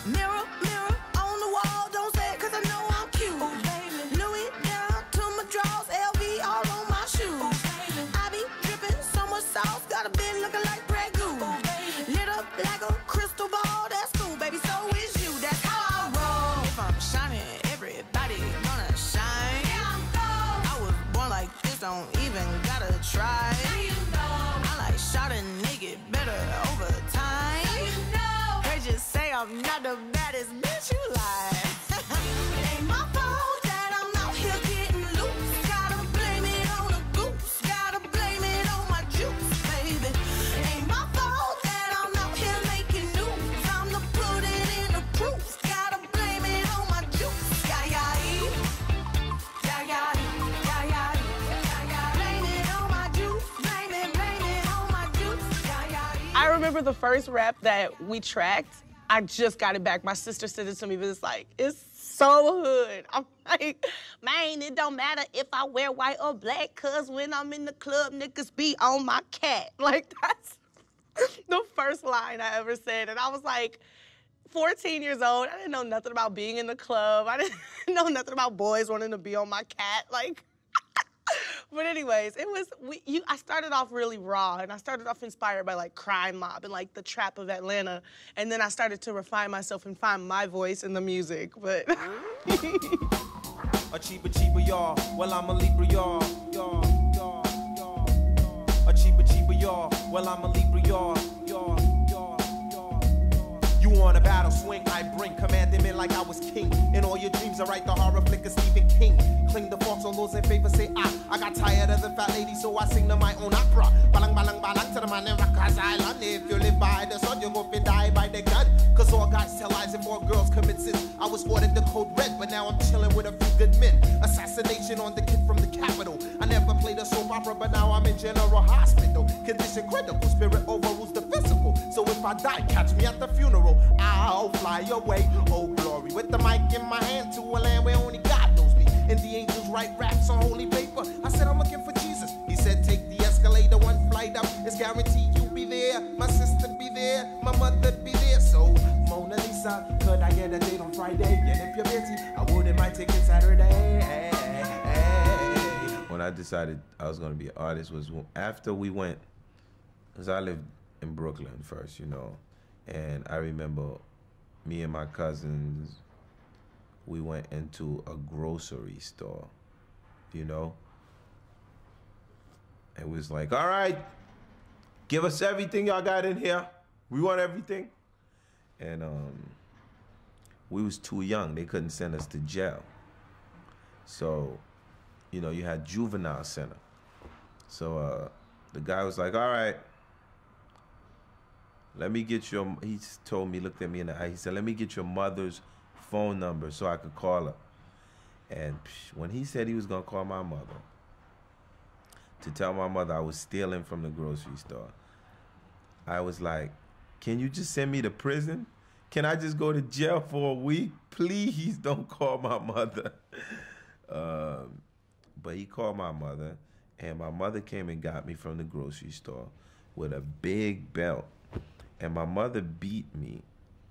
Mirror, mirror on the wall, don't say it 'cause I know I'm cute. Oh, baby. Louis down to my drawers, LV all on my shoes. Oh, baby. I be dripping so much sauce, got a bit looking like Grey Goose. Oh, baby. Lit up like a crystal ball, that's cool, baby. So don't even gotta try. I like shot a nigga better over time. They just say I'm not the baddest bitch you like. It ain't my fault that I'm out here getting loose. Gotta blame it on the goose. Gotta blame it on my juice, baby. It ain't my fault that I'm out here making news. I'm the put it in the proof. Gotta blame it on my juice. I remember the first rap that we tracked. I just got it back. My sister sent it to me, but it's like, it's so hood. I'm like, man, it don't matter if I wear white or black, cause when I'm in the club, niggas be on my cat. Like, that's the first line I ever said. And I was like 14 years old. I didn't know nothing about being in the club. I didn't know nothing about boys wanting to be on my cat. Like, but anyways, it was, I started off really raw, and I started off inspired by like Crime Mob and like the trap of Atlanta, and then I started to refine myself and find my voice in the music, but. A cheaper, y'all, well, I'm a Libra, y'all. A cheaper, y'all, well, I'm a Libra, y'all. You on a battle swing, I bring commandment like I was king. In all your dreams, I write the horror flick of Stephen King. Cling the forks on those in favor, say I got tired of the fat lady, so I sing to my own opera. Balang, balang, balang to the man in Rikers Island. If you live by the sun, you're gonna die by the gun. Cause all guys tell lies and more girls commit sins. I was ordered the code red, but now I'm chilling with a few good men. Assassination on the kid from the capital. I never played a soap opera, but now I'm in general hospital. Condition critical, spirit overrules the physical. So if I die, catch me at the funeral. I'll fly away, oh glory. With the mic in my hand to a land where only God knows me. And the angels write raps on holy paper. I said I'm looking for Jesus. He said take the escalator, one flight up. It's guaranteed you'll be there. My sister be there, my mother be there. So Mona Lisa, could I get a date on Friday? And if you're busy, I wouldn't mind taking Saturday. When I decided I was gonna be an artist was after we went, because I lived in Brooklyn first, you know. And I remember me and my cousins, we went into a grocery store, you know? And we was like, all right, give us everything y'all got in here. We want everything. And we was too young. They couldn't send us to jail. So, you know, you had juvenile center. So the guy was like, all right, let me get your, he told me, looked at me in the eye, he said, let me get your mother's phone number so I could call her. And when he said he was gonna call my mother, to tell my mother I was stealing from the grocery store, I was like, can you just send me to prison? Can I just go to jail for a week? Please don't call my mother. But he called my mother, and my mother came and got me from the grocery store with a big belt. And my mother beat me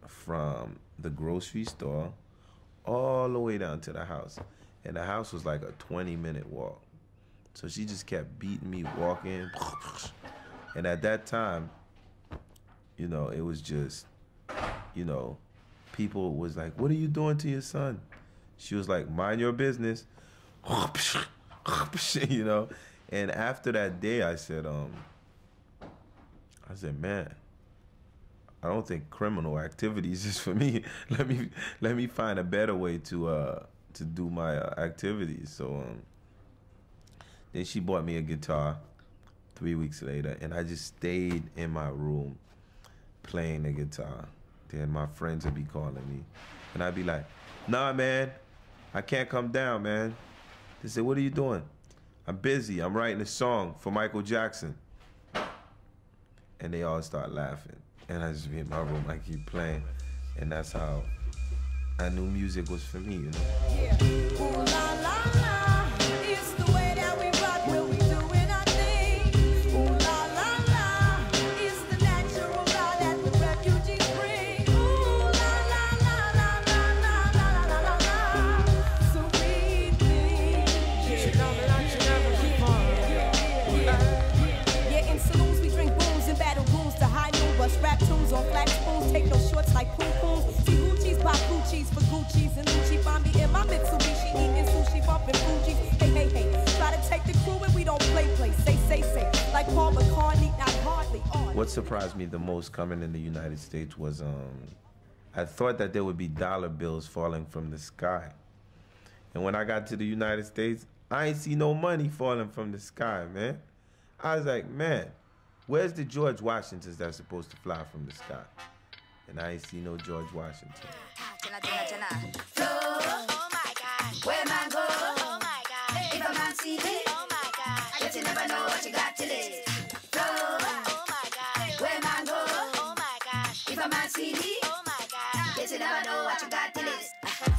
from the grocery store all the way down to the house. And the house was like a 20-minute walk. So she just kept beating me, walking. And at that time, you know, it was just, you know, people was like, what are you doing to your son? She was like, mind your business. You know? And after that day, I said, man, I don't think criminal activities is for me. Let me find a better way to do my activities. So then she bought me a guitar 3 weeks later, and I just stayed in my room playing the guitar. Then my friends would be calling me, and I'd be like, nah, man, I can't come down, man. They said, what are you doing? I'm busy. I'm writing a song for Michael Jackson. And they all start laughing. And I just be in my room, I keep playing. And that's how I knew music was for me, you know? Yeah. Ooh, la, la, la. It's the way that we rock when we doing our thing. Ooh, la, la, la. It's the natural law that the refugees bring. Ooh, la, la, la, la, la, la, la, la, la, la. So we think. Yeah, in saloons we drink booze and battle goons to high noon. Bust rap tunes on flat spoons. Take no shorts like poom-poons. See Gucci's, pop Gucci's for Gucci's and Lucci. Find me in my Mitsubishi eating sushi, bumping Fuji. Hey, hey, hey. Try to take the crew and we don't What surprised me the most coming in the United States was I thought that there would be dollar bills falling from the sky. And when I got to the United States, I ain't see no money falling from the sky, man. I was like, man, where's the George Washingtons that's supposed to fly from the sky? And I ain't see no George Washington. Flow, oh my gosh, where man go, oh my gosh, if a man see it, oh my gosh, yet you never know what you got till it. Flow, oh my gosh, where man go, oh my gosh, if a man see it, oh my gosh, yet you never know what you got till it.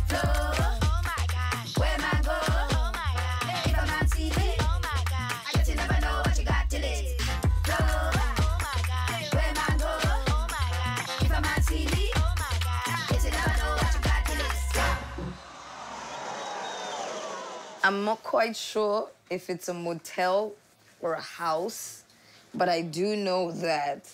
Flow, oh my gosh, where man go, oh my gosh, if a man see it, oh my gosh, yet you never know what you got till it. Flow, oh my gosh, where man go, oh my gosh, if a man see it, oh my gosh, yet you never know what you got till it. I'm not quite sure if it's a motel or a house, but I do know that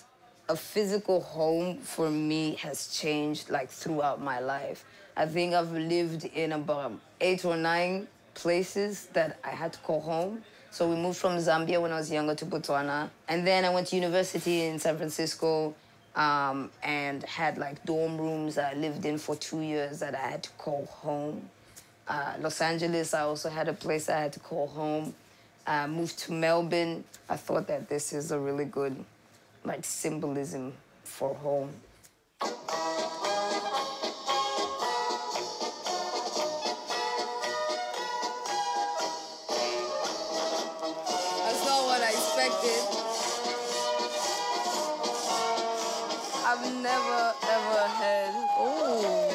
a physical home for me has changed like throughout my life. I think I've lived in about 8 or 9 places that I had to call home. So we moved from Zambia when I was younger to Botswana. And then I went to university in San Francisco and had like dorm rooms I lived in for 2 years that I had to call home. Los Angeles, I also had a place I had to call home. Moved to Melbourne. I thought that this is a really good like symbolism for home. That's not what I expected. I've never ever had. Oh.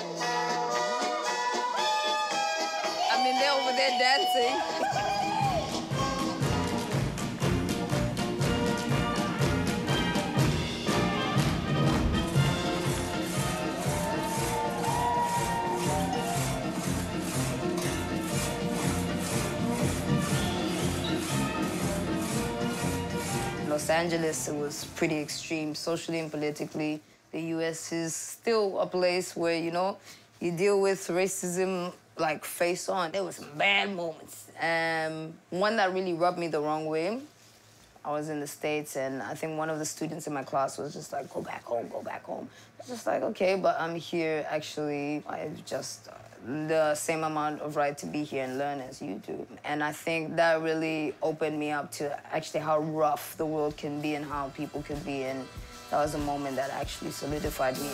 I mean, they're over there dancing. Los Angeles, it was pretty extreme, socially and politically. The US is still a place where, you know, you deal with racism like face on. There was some bad moments. One that really rubbed me the wrong way, I was in the States, and I think one of the students in my class was just like, go back home, go back home. I was just like, okay, but I'm here, actually. I have just the same amount of right to be here and learn as you do. And I think that really opened me up to actually how rough the world can be and how people can be, and that was a moment that actually solidified me.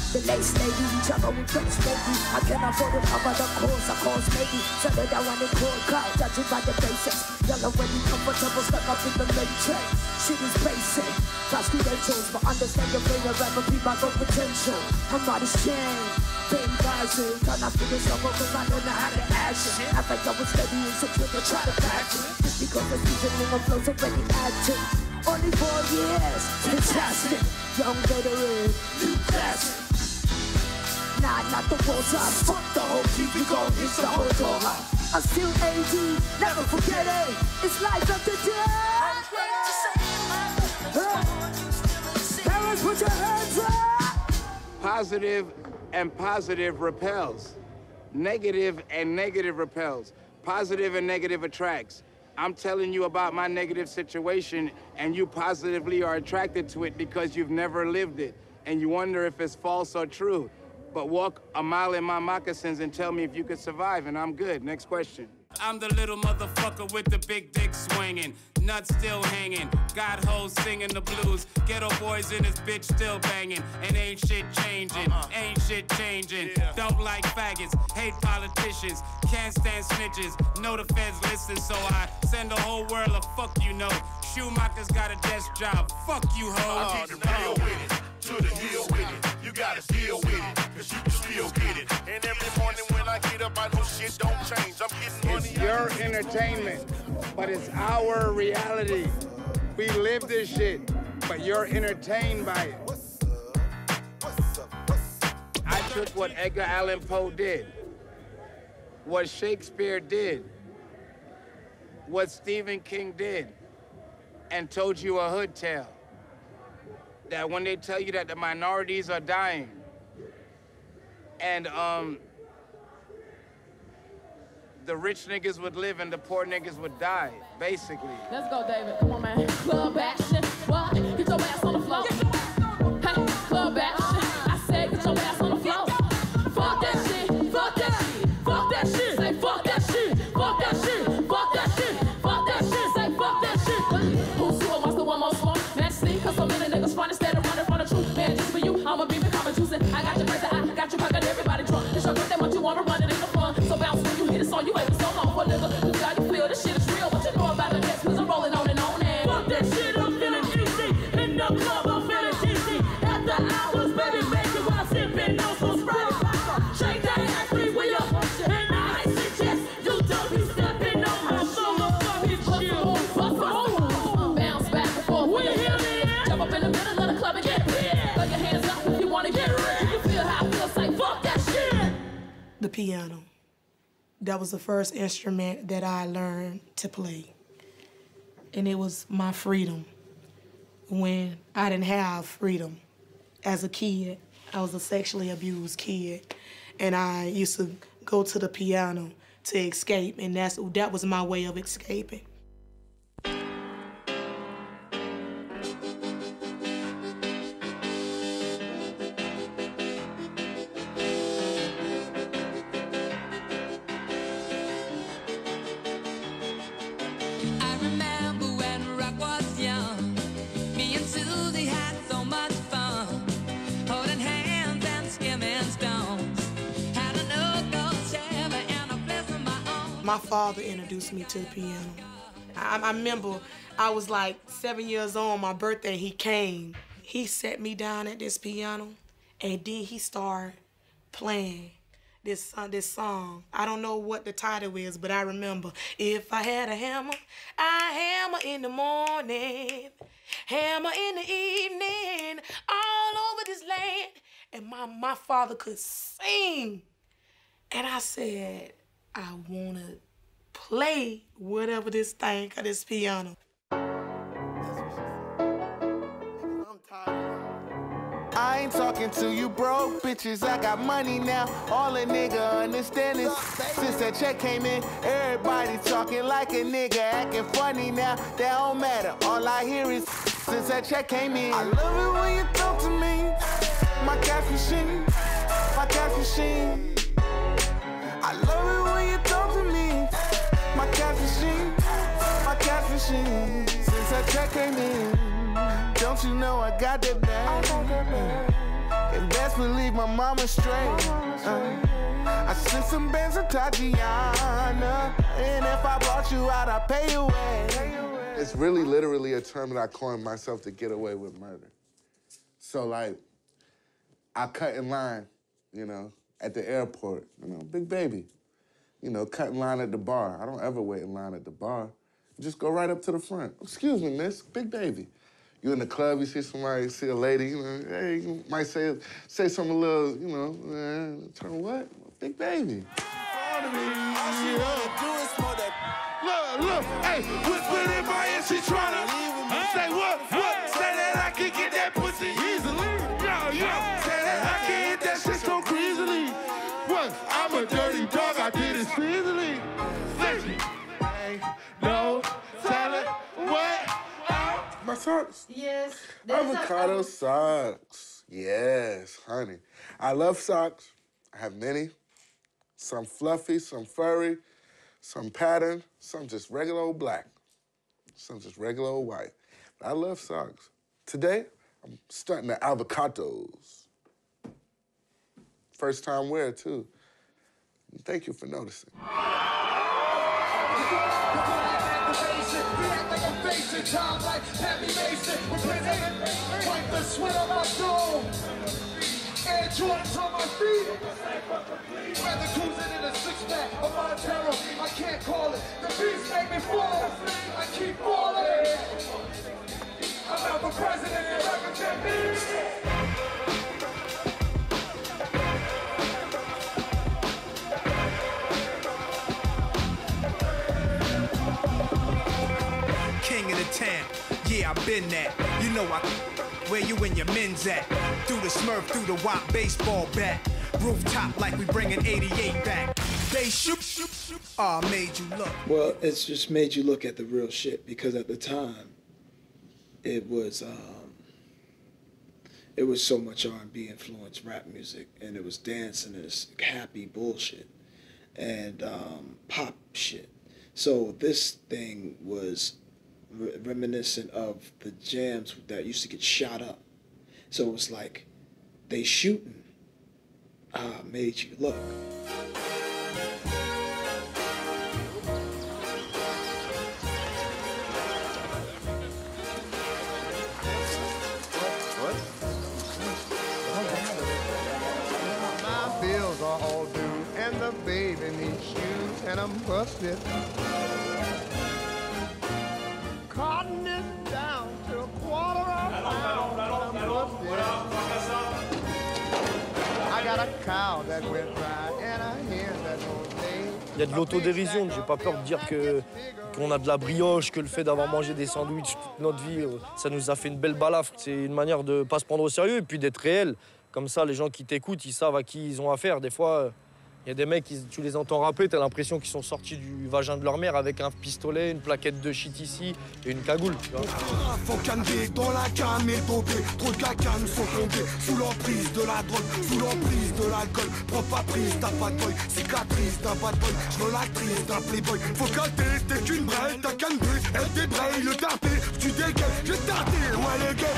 The lace lady, each other with face lady. I can't afford to cover the course, of course, maybe. So that I want to call crowd, judging by the basics. Y'all already comfortable, stuck up in the matrix. Shit is basic, past credentials, but understand the brain of rapper, people got potential. I'm not ashamed, being rising. Trying to figure something cause I don't know how to action. I think I was steady and secure to try to patch it. Just because the seasoning of flows already active. Only 4 years, fantastic. Young veteran, new classic. Nah, not the whole time. Fuck the whole keep it going, it's the whole door. I'm still AD, never forget it. It's life after death. Parents, put your hands up. Positive and positive repels. Negative and negative repels. Positive and negative attracts. I'm telling you about my negative situation, and you positively are attracted to it because you've never lived it, and you wonder if it's false or true. But walk a mile in my moccasins and tell me if you could survive, and I'm good. Next question. I'm the little motherfucker with the big dick swinging, nuts still hanging, got hoes singing the blues, ghetto boys in this bitch still banging, and ain't shit changing, ain't shit changing. Don't like faggots, hate politicians, can't stand snitches, know the feds listen, so I send the whole world a fuck you know. Schumacher's got a desk job, fuck you hoes. I'll keep it real with it, to the hill with it. You gotta deal with it, cause you can still get it. And every morning when I get up, I know shit don't change. I'm getting money. It's your entertainment, but it's our reality. We live this shit, but you're entertained by it. I took what Edgar Allan Poe did, what Shakespeare did, what Stephen King did, and told you a hood tale. That when they tell you that the minorities are dying, and the rich niggas would live and the poor niggas would die, basically. Let's go, David. Come on, man. Club action. What? Get your ass on the floor. Hey, club action. I said get your ass on the floor. Fuck that shit. Fuck that shit. Fuck that shit. Say fuck that shit. Fuck that shit. Fuck that shit. Fuck that shit. Say fuck that shit. Who's who wants to want more smoke? Let's see, cause so many niggas front instead of running from the truth. Man, just for you, I'ma be becoming juicing. I got your birthday, I got you fucking everybody drunk. It's your birthday, what you wanna run it in the fun. So bounce when you hit a song, you wait so long for a nigga. Who got you feel this shit is real? What you know about the next? Cause I'm rolling on and on and fuck that shit, I'm feeling juicy. In the club, I'm feeling juicy. After hours, baby, make it while sipping on some Sprite. Shake that ass, please, with your and I suggest you don't be stepping on my motherfucking shit. Bounce back and forth. When you hear me, jump up in the middle of the club and get red. Throw your hands up if you wanna get red. You feel how I feel, say fuck that shit. The piano. That was the first instrument that I learned to play. And it was my freedom when I didn't have freedom. As a kid, I was a sexually abused kid, and I used to go to the piano to escape, and that was my way of escaping. My father introduced me to the piano. I remember I was like 7 years old on my birthday, he came. He sat me down at this piano, and then he started playing this song. I don't know what the title is, but I remember. If I had a hammer, I hammer in the morning, hammer in the evening, all over this land. And my father could sing. And I said, I wanna play whatever this thing, or this piano. I ain't talking to you broke bitches, I got money now. All a nigga understand is since that check came in, everybody talking like a nigga, acting funny now. That don't matter, all I hear is since that check came in. I love it when you talk to me, my cash machine, my cash machine. I love it when you talk to me, my cash machine, my cash machine. Since that check came in, don't you know I got that bag? And best believe my mama straight. I sent some bands to Tatiana, and if I brought you out, I'd pay you away. It's really literally a term that I coined myself to get away with murder. So like, I cut in line, you know, at the airport, you know, big baby. You know, cut in line at the bar. I don't ever wait in line at the bar. Just go right up to the front. Excuse me, miss, big baby. You in the club, you see somebody, see a lady, you know, hey, you might say something a little, you know, turn what? Big baby. All she wanna do is smoke that. Look, hey, whisper in my ear, she tryna say what? Say that I can get that pussy easily. Yo, say that I can hit that shit so easily. What? I'm a dirty dog, I did it easily. Listen, hey, no, salad, what? My socks? Yes. Avocado socks. Yes, honey. I love socks. I have many. Some fluffy, some furry, some patterned, some just regular old black, some just regular old white. But I love socks. Today, I'm stunting the avocados. First time wear, too. Thank you for noticing. Time like Happy Mason, wipe the sweat on my soul. Air Jordans on my feet. Rather cruising in a six-pack of Montero. I can't call it. The beats make me fall. I keep falling. I'm out for president and represent me. King of the town, yeah, I've been that. You know where you and your men's at. Through the Smurf, through the WAP baseball bat. Rooftop like we bringing 88 back. They shoot, made you look. Well, it's just made you look at the real shit, because at the time, it was so much R&B influenced rap music, and it was dance and this happy bullshit and pop shit. So this thing was reminiscent of the jams that used to get shot up. So it was like, they shooting, made you look. My bills are all due, and the baby needs shoes, and I'm busted. Cotton is down to a quarter of a pound, I'm busted. I got a cow that went dry, and a hen that won't lay. Il y a de l'autodérision, j'ai pas peur de dire qu'on a de la brioche, que le fait d'avoir mangé des sandwichs toute notre vie, ça nous a fait une belle balafre. C'est une manière de pas se prendre au sérieux et puis d'être réel. Comme ça, les gens qui t'écoutent, ils savent à qui ils ont affaire. Des fois, il y a des mecs, tu les entends rapper, t'as l'impression qu'ils sont sortis du vagin de leur mère avec un pistolet, une plaquette de shit ici et une cagoule. Tu vois. Faut canner dans la canne et tomber. Trop de cacanes sont tombés sous l'emprise de la drogue, sous l'emprise de l'alcool. Prends pas prise, t'as pas de boy, cicatrice d'un bad boy. J'veux l'actrice d'un playboy. Faut canner, t'es qu'une braille, t'as canné, elle débraille, le tarté, tu dégaines, j'ai tarté, ouais les gars.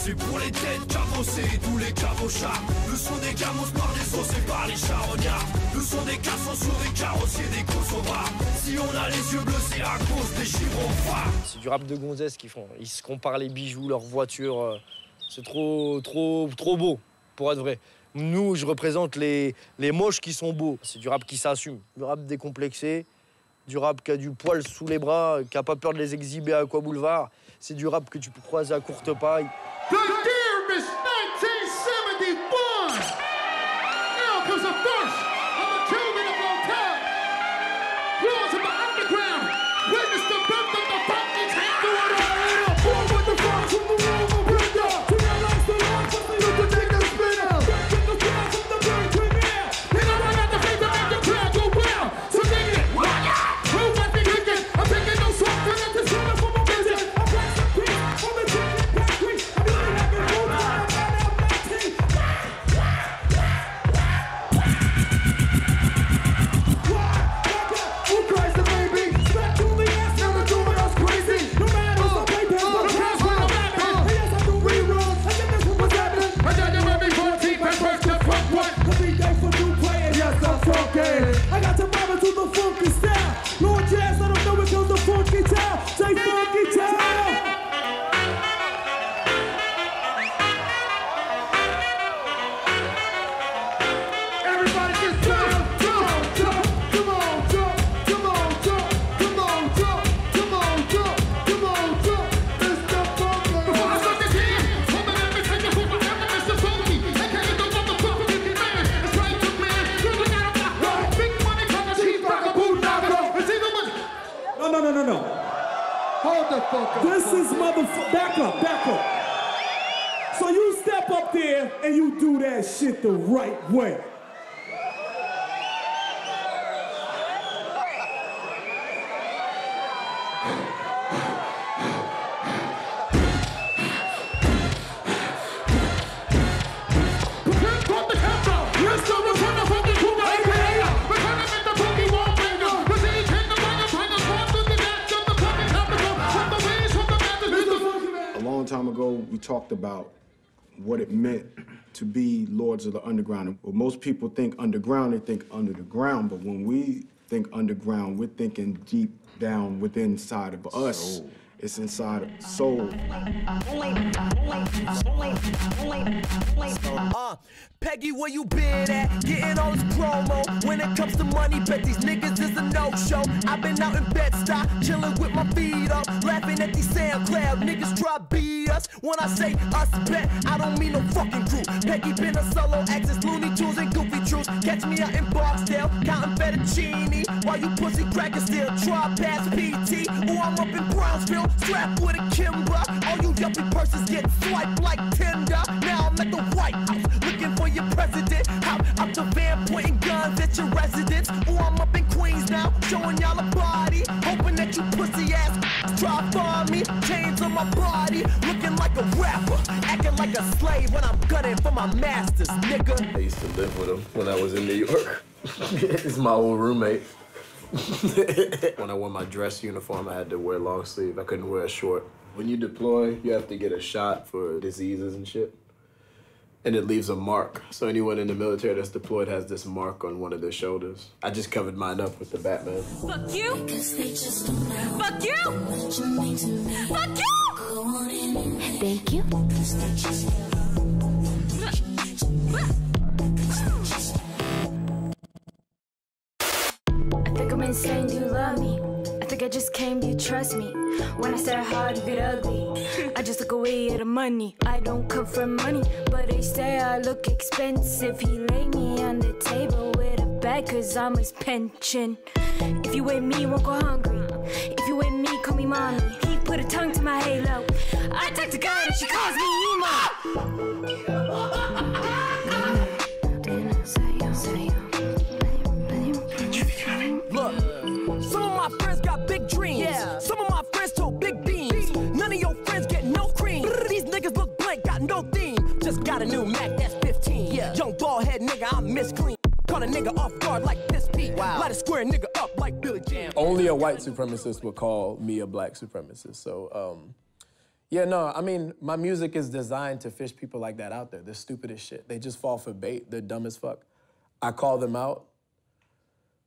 C'est pour les têtes cabossées, tous les cabochards. Le son des gamos par des os et par les charognards. Le son des cassons sur des carrossiers, des kosovars. Si on a les yeux bleus, c'est à cause des gyrophares. C'est du rap de gonzesses qu'ils font. Ils se comparent les bijoux, leurs voitures. C'est trop beau, pour être vrai. Nous, je représente les moches qui sont beaux. C'est du rap qui s'assume. Du rap décomplexé, du rap qui a du poil sous les bras, qui a pas peur de les exhiber à Aqua Boulevard. C'est du rap que tu peux croiser à courte paille. The year is 1971. Now comes the first of the children of our time. Yours in the underground. Witness the birth of the funk. You can't do it all. Born with the funk from the room of Brenda. To realize the Lord from the youth to take a spinner. Get the crowd from the bird premiere. They don't run out the face to make the crowd go well. So dig it. Who might be kicking? I'm taking no short turn into something from a visit. I'm like some peace from the chicken factory. I'm really having no time. I got to mama to the funky style. Lord Jazz, let them know it goes the funky town. Say funky town. Everybody just jump, jump, jump. Come on, jump, come on, jump, come on, jump, come on, jump, come on, jump. It's the funky. Before I start this here, hold on, let me take it from forever, Mr. Funky. I can't get no motherfucking man. It's right to man. Looking at him like big money coming, she's like a boot knocker. It's either one. No. Hold the fuck up. This is motherfucker. Back up. So you step up there and you do that shit the right way. A long time ago, we talked about what it meant to be Lords of the Underground. Well, most people think underground, they think under the ground, but when we think underground, we're thinking deep down within inside of us. Soul. It's inside of soul. Peggy, where you been at? Getting all this promo. When it comes to money, bet these niggas is a no-show. I've been out in Bed-Stuy, chilling with my feet up, laughing at these SoundCloud niggas try beat us. When I say us bet, I don't mean no fucking crew. Peggy been a solo access, Looney Tunes and Goofy Truths. Catch me out in Barksdale, counting fettuccine, while you pussy crackers still try past PT. Or I'm up in Brownsville, strapped with a Kimber. All you yuppie persons get swiped like Tinder. Now I'm at the White House, looking for your president. Out the van, pointing guns at your residence. Ooh, grave when I'm gunning for my masters, nigga. I used to live with him when I was in New York. He's my old roommate. When I wore my dress uniform, I had to wear long sleeve. I couldn't wear a short. When you deploy, you have to get a shot for diseases and shit. And it leaves a mark. So anyone in the military that's deployed has this mark on one of their shoulders. I just covered mine up with the Batman. Fuck you! Fuck you! Fuck you! Thank you. I think I'm insane, do you love me? I think I just came, do you trust me? When I start hard, you get ugly. I just look away at the money. I don't come from money, but they say I look expensive. He lay me on the table with a bag, cause I'm his pension. If you with me, you won't go hungry. If you with me, call me mommy. He put a tongue to my halo. I talk to God and she calls me emo. Look, some of my friends got big dreams. Yeah. Some of my friends told big beams. None of your friends get no cream. These niggas look blank, got no theme. Just got a new Mac, that's 15. Yeah. Young bald head nigga, I'm Miss Clean. Caught a nigga off guard like this Pete. Wow. Light a square nigga up like Billy Jam. Only a white supremacist would call me a black supremacist. So, yeah, no, I mean, my music is designed to fish people like that out there. They're stupid as shit. They just fall for bait. They're dumb as fuck. I call them out.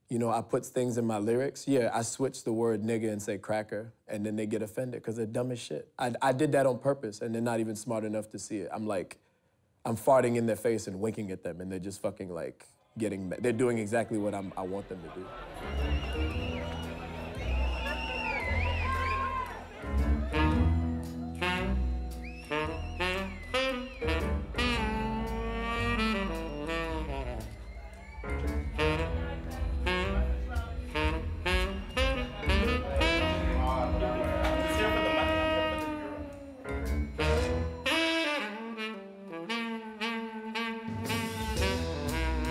You know, I put things in my lyrics. Yeah, I switch the word nigga and say cracker, and then they get offended because they're dumb as shit. I did that on purpose, and they're not even smart enough to see it. I'm farting in their face and winking at them, and they're just fucking like they're doing exactly what I want them to do.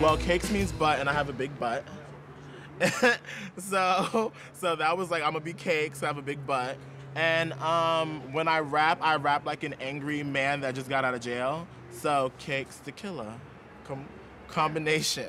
Well, cakes means butt, and I have a big butt. so that was like, I'm gonna be cakes, I have a big butt. And when I rap like an angry man that just got out of jail. So cakes to killer, combination.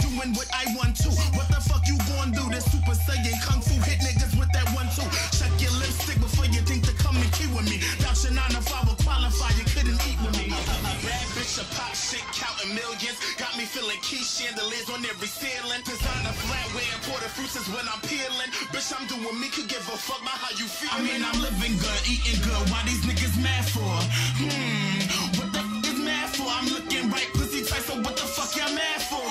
Doing what I want to. What the fuck you gon' do? This Super Saiyan Kung Fu hit niggas with that 1-2. Check your lipstick before you think to come and key with me. Doubt your 9 to 5 will qualify, you couldn't eat with me. Bad bitch, a pop shit, counting millions. Got me feeling key chandeliers on every ceiling. Designer flatware and porter fruits is when I'm peeling. Bitch, I'm doing me, could give a fuck about how you feel. I mean, I'm living good, eating good. Why these niggas mad for? What the f is mad for? I'm looking right, pussy tight, so what the fuck y'all mad for?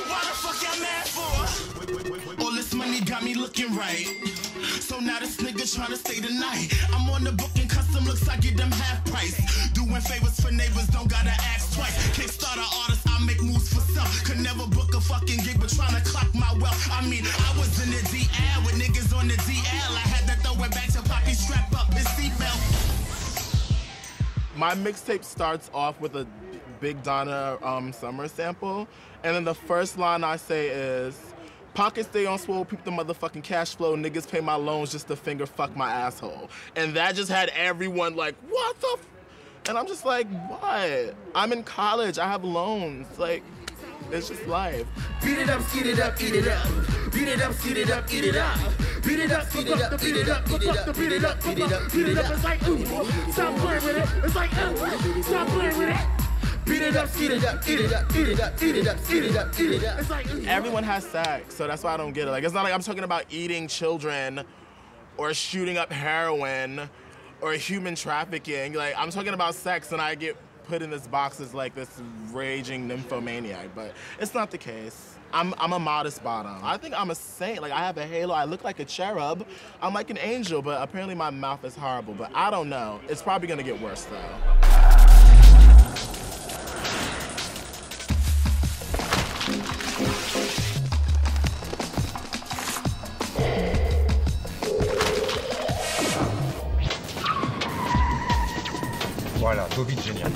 Why the fuck y'all mad for? All this money got me looking right. So now this nigga tryna stay the night. I'm on the booking custom looks, I get them half price. Doing favors for neighbors, don't gotta ask twice. Kickstarter artists, I make moves for some. Could never book a fucking gig, but tryna clock my wealth. I mean, I was in the DL with niggas on the DL. I had to throw it back to Poppy, strap up his seatbelt. My mixtape starts off with a Big Donna Summer sample, and then the first line I say is, pockets stay on swole, peep the motherfucking cash flow, niggas pay my loans just to finger fuck my asshole. And that just had everyone like, what the f? And I'm just like, what? I'm in college, I have loans, like, it's just life. Beat it up, skeet it up, eat it up. Beat it up, skeet it up, eat it up. Beat it up, skeet it up, eat it up, eat it up, beat it up, beat it up, beat it up. It's like, ooh, stop playing with it. It's like, ooh, stop playing with it. Beat it up, skeet it up, eat it up, eat it up, eat it up, eat it up, eat it up. It's like, everyone has sex, so that's why I don't get it. Like, it's not like I'm talking about eating children or shooting up heroin or human trafficking. Like, I'm talking about sex, and I get put in this box as like this raging nymphomaniac, but it's not the case. I'm a modest bottom. I think I'm a saint. Like, I have a halo. I look like a cherub. I'm like an angel, but apparently my mouth is horrible. But I don't know. It's probably gonna get worse though. Voilà, go vite, génial.